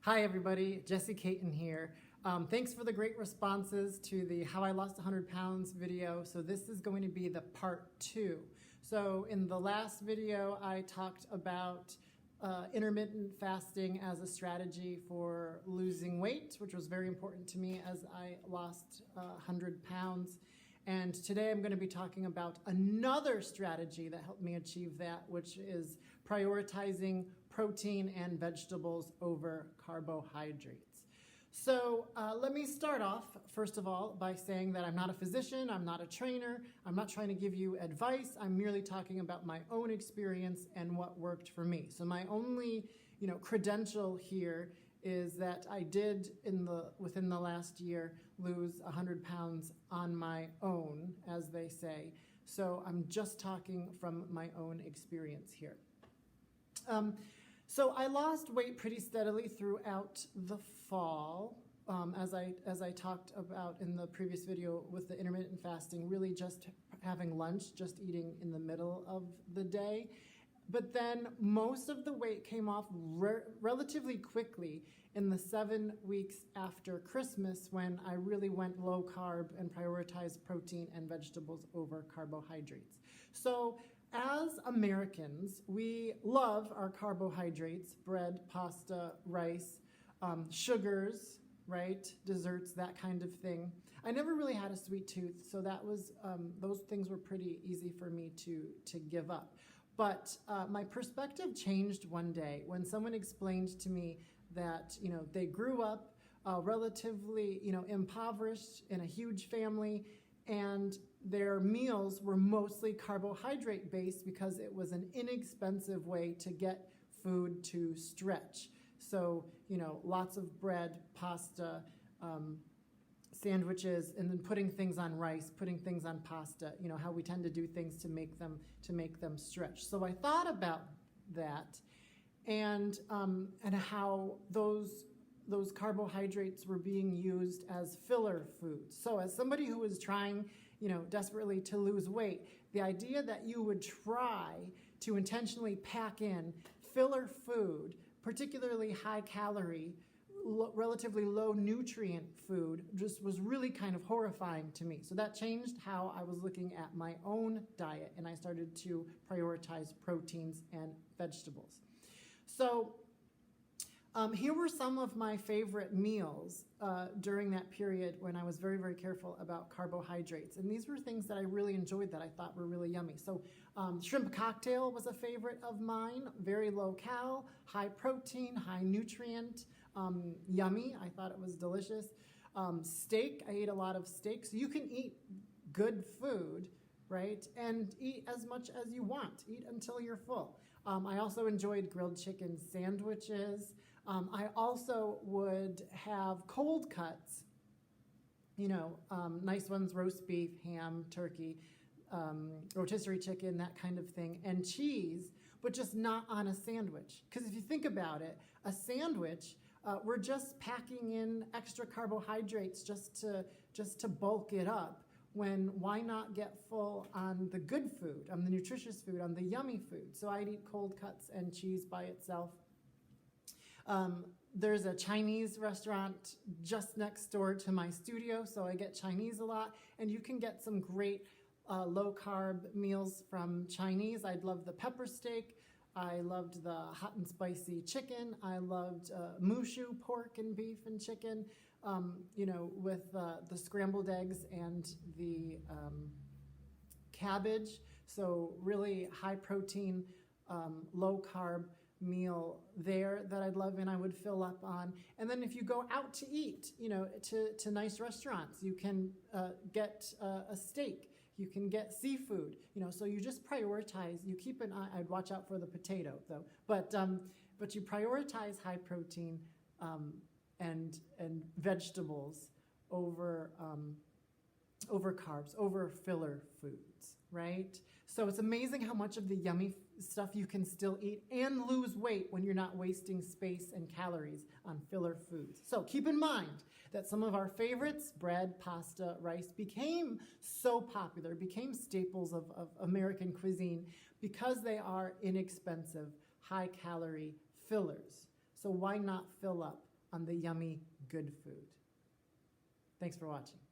Hi everybody, Jesse Katen here. Thanks for the great responses to the How I Lost 100 Pounds video. So this is going to be the part 2. So in the last video I talked about intermittent fasting as a strategy for losing weight, which was very important to me as I lost 100 pounds. And today I'm going to be talking about another strategy that helped me achieve that, which is prioritizing protein and vegetables over carbohydrates. So let me start off, first of all, by saying that I'm not a physician, I'm not a trainer, I'm not trying to give you advice, I'm merely talking about my own experience and what worked for me. So my only, credential here is that I did within the last year lose 100 pounds on my own, as they say. So I'm just talking from my own experience here. So I lost weight pretty steadily throughout the fall, as I talked about in the previous video with the intermittent fasting, really just having lunch, just eating in the middle of the day. But then most of the weight came off relatively quickly in the 7 weeks after Christmas, when I really went low carb and prioritized protein and vegetables over carbohydrates. So as Americans, we love our carbohydrates: bread, pasta, rice, sugars, right? Desserts, that kind of thing. I never really had a sweet tooth, so that was those things were pretty easy for me to give up. But my perspective changed one day when someone explained to me that they grew up relatively impoverished in a huge family, and their meals were mostly carbohydrate based because it was an inexpensive way to get food to stretch. So lots of bread, pasta, sandwiches, and then putting things on rice, putting things on pasta, how we tend to do things to make them stretch. So I thought about that and how those carbohydrates were being used as filler foods. So as somebody who was trying, desperately to lose weight, the idea that you would try to intentionally pack in filler food, particularly high calorie, relatively low nutrient food, just was really kind of horrifying to me. So that changed how I was looking at my own diet, and I started to prioritize proteins and vegetables. So here were some of my favorite meals during that period when I was very, very careful about carbohydrates. And these were things that I really enjoyed that I thought were really yummy. So shrimp cocktail was a favorite of mine, very low cal, high protein, high nutrient, yummy. I thought it was delicious. Steak, I ate a lot of steak. So you can eat good food, right? And eat as much as you want. Eat until you're full. I also enjoyed grilled chicken sandwiches. I also would have cold cuts, nice ones: roast beef, ham, turkey, rotisserie chicken, that kind of thing, and cheese, but just not on a sandwich. Because if you think about it, a sandwich, we're just packing in extra carbohydrates just to bulk it up. Why not get full on the good food, on the nutritious food, on the yummy food? So I'd eat cold cuts and cheese by itself. There's a Chinese restaurant just next door to my studio, so I get Chinese a lot, and you can get some great low-carb meals from Chinese. I love the pepper steak. I loved the hot and spicy chicken. I loved mushu, pork and beef and chicken, with the scrambled eggs and the cabbage. So really high protein, low carb meal there that I'd love and I would fill up on. And then if you go out to eat, to nice restaurants, you can get a steak. You can get seafood, so you just prioritize. You keep an eye. I'd watch out for the potato though, but you prioritize high protein and vegetables over carbs, over filler foods, right? So it's amazing how much of the yummy stuff you can still eat and lose weight when you're not wasting space and calories on filler foods. So keep in mind that some of our favorites, bread, pasta, rice, became so popular, became staples of American cuisine because they are inexpensive, high-calorie fillers. So why not fill up on the yummy, good food. Thanks for watching.